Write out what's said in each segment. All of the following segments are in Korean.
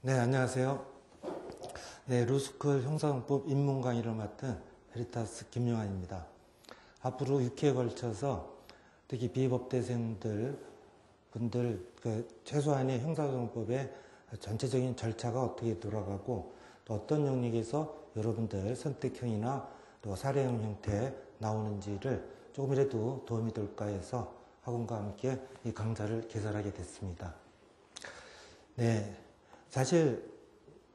네, 안녕하세요. 네, 루스쿨 형사공법 입문 강의를 맡은 베리타스 김용환입니다. 앞으로 6회에 걸쳐서 특히 비법대생들 분들 최소한의 형사소송법의 전체적인 절차가 어떻게 돌아가고 또 어떤 영역에서 여러분들 선택형이나 또 사례형 형태에 나오는지를 조금이라도 도움이 될까 해서 학원과 함께 이 강좌를 개설하게 됐습니다. 네, 사실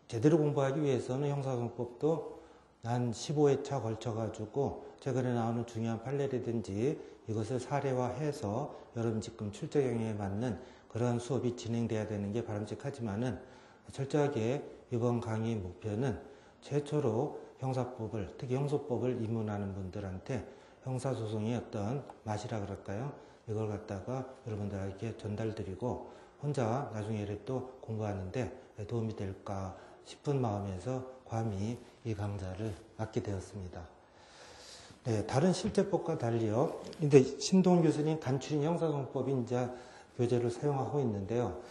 제대로 공부하기 위해서는 형사소송법도 한 15회차 걸쳐가지고 최근에 나오는 중요한 판례라든지 이것을 사례화해서 여러분 지금 출제 경향에 맞는 그런 수업이 진행돼야 되는 게 바람직하지만은 철저하게 이번 강의 목표는 최초로 형사법을, 특히 형소법을 입문하는 분들한테 형사소송의 어떤 맛이라 그럴까요? 이걸 갖다가 여러분들에게 전달드리고 혼자 나중에 또 공부하는데 도움이 될까 싶은 마음에서 감히 이 강좌를 맡게 되었습니다. 네, 다른 실제법과 달리요. 근데 신동훈 교수님 간추린 형사소송법이 이제 교재를 사용하고 있는데요.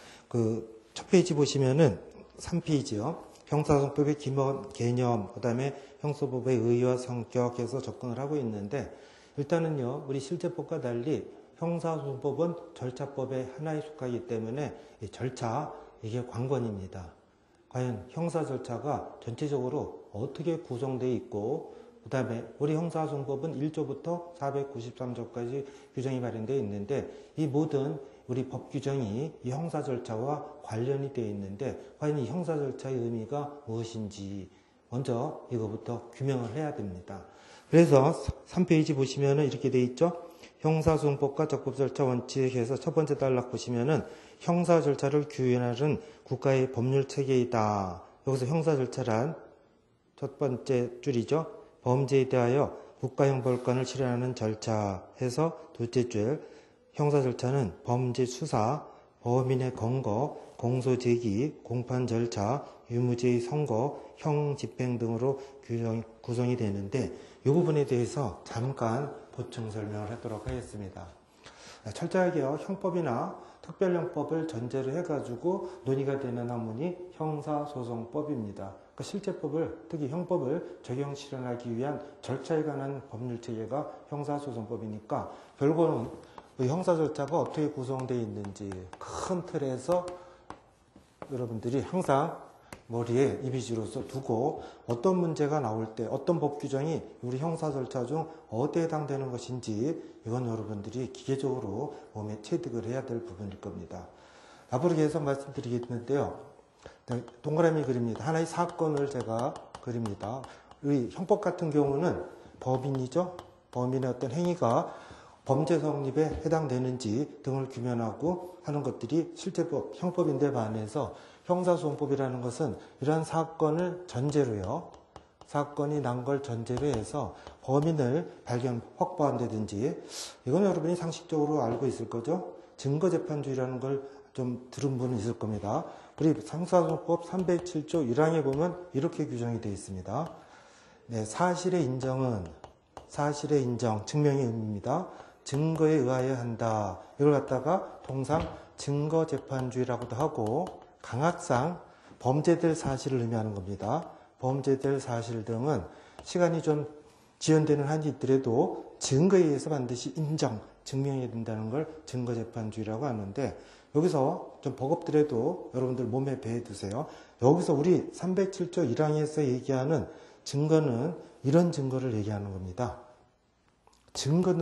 첫 페이지 보시면은 3페이지요. 형사소송법의 기본 개념, 그 다음에 형소법의 의의와 성격에서 접근을 하고 있는데 일단은요, 우리 실제법과 달리 형사소송법은 절차법의 하나에 속하기 때문에 이 절차, 이게 관건입니다. 과연 형사 절차가 전체적으로 어떻게 구성되어 있고 그 다음에 우리 형사소송법은 1조부터 493조까지 규정이 마련되어 있는데 이 모든 우리 법 규정이 이 형사 절차와 관련이 되어 있는데 과연 이 형사 절차의 의미가 무엇인지 먼저 이거부터 규명을 해야 됩니다. 그래서 3페이지 보시면은 이렇게 되어 있죠. 형사소송법과 적법절차 원칙에서 첫 번째 단락 보시면은 형사 절차를 규율하는 국가의 법률 체계이다. 여기서 형사 절차란 첫 번째 줄이죠. 범죄에 대하여 국가형벌권을 실현하는 절차 해서 둘째 줄 형사 절차는 범죄 수사, 범인의 검거, 공소 제기, 공판 절차, 유무죄의 선고, 형 집행 등으로 구성이 되는데 이 부분에 대해서 잠깐 보충 설명을 하도록 하겠습니다. 철저하게요, 형법이나 특별형법을 전제로 해가지고 논의가 되는 학문이 형사소송법입니다. 그러니까 실제법을, 특히 형법을 적용 실현하기 위한 절차에 관한 법률 체계가 형사소송법이니까 결국은 형사 절차가 어떻게 구성되어 있는지 큰 틀에서 여러분들이 항상 머리에 이미지로서 두고 어떤 문제가 나올 때 어떤 법 규정이 우리 형사 절차 중 어디에 해당되는 것인지 이건 여러분들이 기계적으로 몸에 체득을 해야 될 부분일 겁니다. 앞으로 계속 말씀드리겠는데요. 동그라미 그립니다. 하나의 사건을 제가 그립니다. 우리 형법 같은 경우는 법인이죠. 범인의 어떤 행위가 범죄 성립에 해당되는지 등을 규명하고 하는 것들이 실제법, 형법인데 반해서 형사소송법이라는 것은 이러한 사건을 전제로요. 사건이 난 걸 전제로 해서 범인을 확보한다든지 이건 여러분이 상식적으로 알고 있을 거죠. 증거재판주의라는 걸 좀 들은 분은 있을 겁니다. 우리 형사소송법 307조 1항에 보면 이렇게 규정이 되어 있습니다. 네, 사실의 인정, 증명의 의미입니다. 증거에 의하여 한다. 이걸 갖다가 통상 증거재판주의라고도 하고 강학상 범죄될 사실을 의미하는 겁니다. 범죄될 사실 등은 시간이 좀 지연되는 한이 있더라도 증거에 의해서 반드시 증명해야 된다는 걸 증거재판주의라고 하는데 여기서 좀 버겁더라도 여러분들 몸에 배워두세요. 여기서 우리 307조 1항에서 얘기하는 증거는 이런 증거를 얘기하는 겁니다. 증거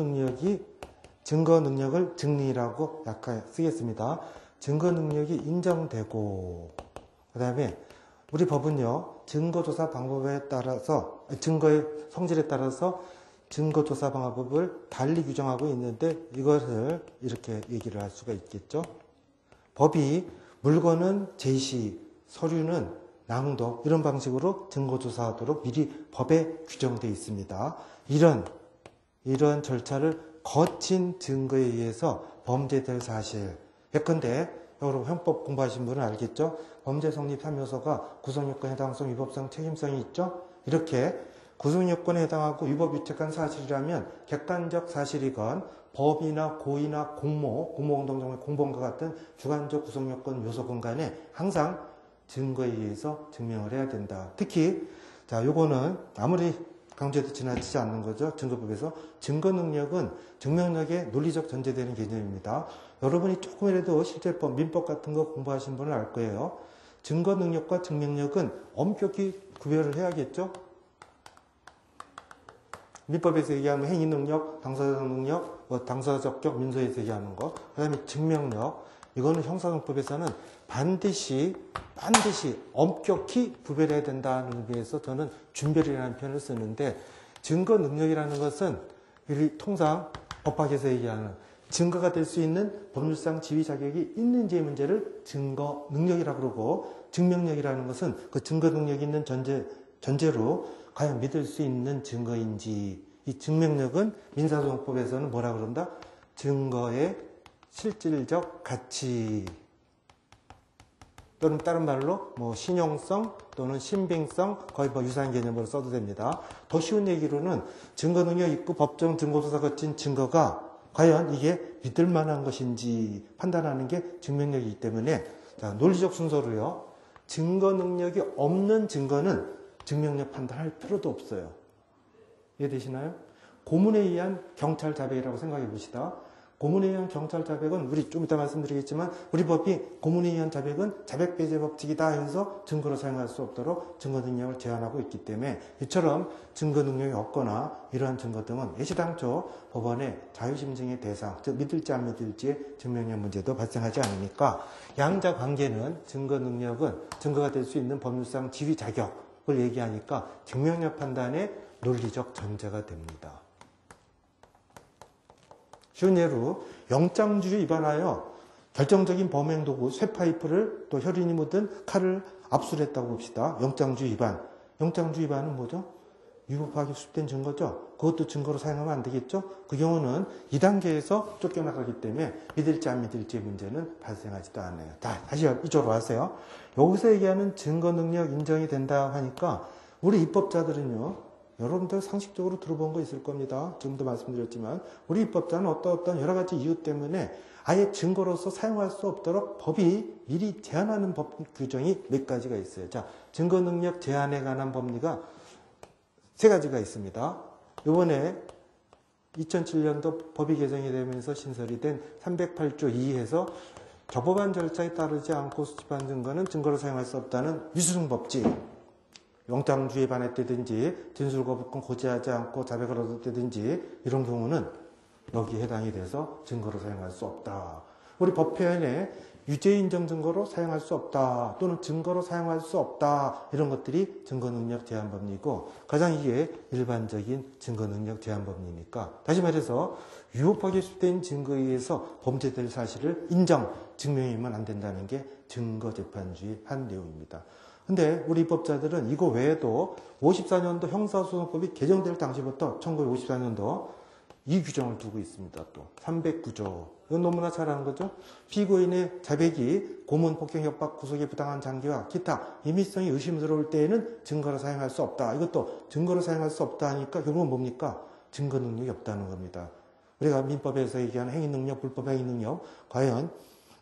능력을 증리라고 약간 쓰겠습니다. 증거 능력이 인정되고 그 다음에 우리 법은요 증거조사 방법에 따라서 증거의 성질에 따라서 증거조사 방법을 달리 규정하고 있는데 이것을 이렇게 얘기를 할 수가 있겠죠. 법이 물건은 제시, 서류는 낭독 이런 방식으로 증거조사하도록 미리 법에 규정되어 있습니다. 이런 절차를 거친 증거에 의해서 범죄될 사실. 예컨대 여러분 형법 공부하신 분은 알겠죠? 범죄 성립 3요소가 구성요건, 해당성, 위법성, 책임성이 있죠? 이렇게 구성요건에 해당하고 위법 유책한 사실이라면 객관적 사실이건 법이나 고의나 공모운동 중의 공범과 같은 주관적 구성요건 요소건 간에 항상 증거에 의해서 증명을 해야 된다. 특히 자, 요거는 아무리 강조해도 지나치지 않는 거죠. 증거법에서 증거 능력은 증명력에 논리적 전제되는 개념입니다. 여러분이 조금이라도 실제법, 민법 같은 거 공부하신 분은 알 거예요. 증거 능력과 증명력은 엄격히 구별을 해야겠죠. 민법에서 얘기하는 행위 능력, 당사자적 능력, 당사자적 민소에서 얘기하는 거, 그 다음에 증명력. 이거는 형사소송법에서는 반드시 엄격히 구별해야 된다는 의미에서 저는 준별이라는 표현을 쓰는데, 증거 능력이라는 것은 우리 통상 법학에서 얘기하는 증거가 될 수 있는 법률상 지위 자격이 있는지의 문제를 증거 능력이라고 그러고, 증명력이라는 것은 그 증거 능력이 있는 전제로 과연 믿을 수 있는 증거인지. 이 증명력은 민사소송법에서는 뭐라 그런다? 증거의 실질적 가치, 또는 다른 말로 뭐 신용성 또는 신빙성, 거의 뭐 유사한 개념으로 써도 됩니다. 더 쉬운 얘기로는 증거 능력 있고 법정 증거조사 거친 증거가 과연 이게 믿을 만한 것인지 판단하는 게 증명력이기 때문에, 자, 논리적 순서로요. 증거 능력이 없는 증거는 증명력 판단할 필요도 없어요. 이해되시나요? 고문에 의한 경찰 자백이라고 생각해 봅시다. 고문에 의한 경찰 자백은 우리 좀 이따 말씀드리겠지만, 우리 법이 고문에 의한 자백은 자백 배제 법칙이다 해서 증거로 사용할 수 없도록 증거 능력을 제한하고 있기 때문에, 이처럼 증거 능력이 없거나 이러한 증거 등은 애시당초 법원의 자유심증의 대상, 즉 믿을지 안 믿을지의 증명력 문제도 발생하지 않으니까, 양자 관계는 증거 능력은 증거가 될 수 있는 법률상 지위 자격을 얘기하니까 증명력 판단의 논리적 전제가 됩니다. 쉬운 예로 영장주의 위반하여 결정적인 범행 도구 쇠파이프를 또 혈흔이 묻은 칼을 압수했다고 봅시다. 영장주의 위반. 영장주의 위반은 뭐죠? 위법하게 수습된 증거죠. 그것도 증거로 사용하면 안 되겠죠. 그 경우는 2단계에서 쫓겨나가기 때문에 믿을지 안 믿을지의 문제는 발생하지도 않아요. 다시 이쪽으로 와세요. 여기서 얘기하는 증거 능력 인정이 된다 하니까 우리 입법자들은요, 여러분들 상식적으로 들어본 거 있을 겁니다. 지금도 말씀드렸지만 우리 입법자는 어떤 여러 가지 이유 때문에 아예 증거로서 사용할 수 없도록 법이 미리 제한하는 법 규정이 몇 가지가 있어요. 자, 증거 능력 제한에 관한 법리가 3가지가 있습니다. 이번에 2007년도 법이 개정이 되면서 신설이 된 308조 2에서 적법한 절차에 따르지 않고 수집한 증거는 증거로 사용할 수 없다는 위수승 법칙, 영장주의에 반했다든지 진술거부권 고지하지 않고 자백을 얻었다든지 이런 경우는 여기에 해당이 돼서 증거로 사용할 수 없다. 우리 법 표현에 유죄 인정 증거로 사용할 수 없다 또는 증거로 사용할 수 없다, 이런 것들이 증거능력 제한 법리고, 가장 이게 일반적인 증거능력 제한 법리니까, 다시 말해서 위법하게 수습된 증거에 의해서 범죄될 사실을 인정, 증명이면 안 된다는 게 증거재판주의 한 내용입니다. 근데 우리 입법자들은 이거 외에도 54년도 형사소송법이 개정될 당시부터 1954년도 이 규정을 두고 있습니다. 또 309조. 이건 너무나 잘 아는 거죠. 피고인의 자백이 고문, 폭행, 협박, 구속에 부당한 장기와 기타 임의성이 의심스러울 때에는 증거로 사용할 수 없다. 이것도 증거로 사용할 수 없다 하니까 결국은 뭡니까? 증거 능력이 없다는 겁니다. 우리가 민법에서 얘기하는 행위 능력, 불법 행위 능력, 과연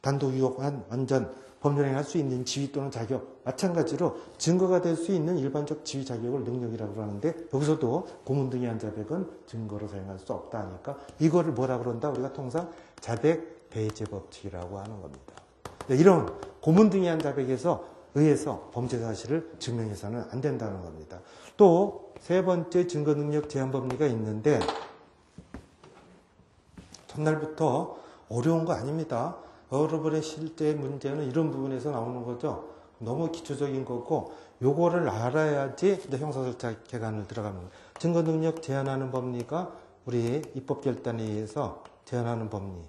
단독 유혹한 완전 법률행위 할 수 있는 지위 또는 자격, 마찬가지로 증거가 될 수 있는 일반적 지위 자격을 능력이라고 하는데, 여기서도 고문 등의 한 자백은 증거로 사용할 수 없다 하니까 이거를 뭐라 그런다? 우리가 통상 자백 배제 법칙이라고 하는 겁니다. 이런 고문 등의 한 자백에서 의해서 범죄 사실을 증명해서는 안 된다는 겁니다. 또 세 번째 증거 능력 제한 법리가 있는데, 첫날부터 어려운 거 아닙니다. 여러분의 실제 문제는 이런 부분에서 나오는 거죠. 너무 기초적인 거고, 요거를 알아야지 이제 형사절차 개관을 들어가는 거예요. 증거 능력 제한하는 법리가 우리 입법결단에 의해서 제한하는 법리.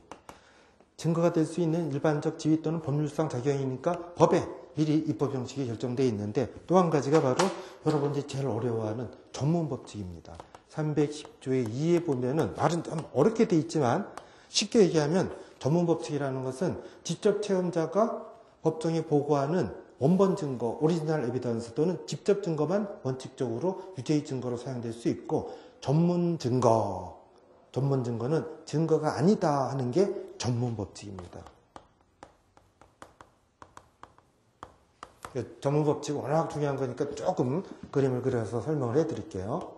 증거가 될 수 있는 일반적 지위 또는 법률상 자격이니까 법에 미리 입법 형식이 결정되어 있는데, 또 한 가지가 바로 여러분들이 제일 어려워하는 전문 법칙입니다. 310조의 2에 보면은 말은 좀 어렵게 돼 있지만 쉽게 얘기하면 전문 법칙이라는 것은 직접 체험자가 법정에 보고하는 원본 증거, 오리지널 에비던스 또는 직접 증거만 원칙적으로 유죄의 증거로 사용될 수 있고, 전문 증거는 증거가 아니다 하는 게 전문 법칙입니다. 전문 법칙이 워낙 중요한 거니까 조금 그림을 그려서 설명을 해드릴게요.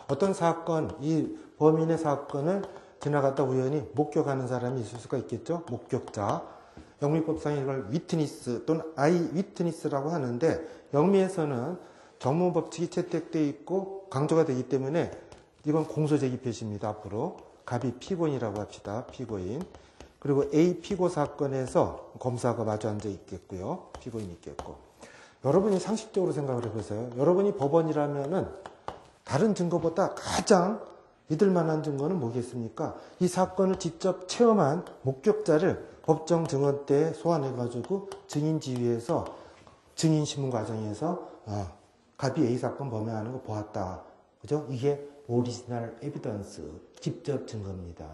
어떤 사건, 이 범인의 사건을 지나갔다 우연히 목격하는 사람이 있을 수가 있겠죠. 목격자. 영미법상 이걸 위트니스 또는 아이 위트니스라고 하는데, 영미에서는 전문 법칙이 채택되어 있고 강조가 되기 때문에 이건 공소제기 표시입니다. 앞으로 갑이 피고인이라고 합시다. 피고인. 그리고 A 피고 사건에서 검사가 마주 앉아 있겠고요. 피고인이 있겠고. 여러분이 상식적으로 생각을 해보세요. 여러분이 법원이라면은 다른 증거보다 가장 믿을 만한 증거는 뭐겠습니까? 이 사건을 직접 체험한 목격자를 법정 증언대에 소환해가지고 증인지휘에서 증인신문 과정에서 갑이 A 사건 범행하는 거 보았다. 그죠? 이게 오리지널 에비던스, 직접 증거입니다.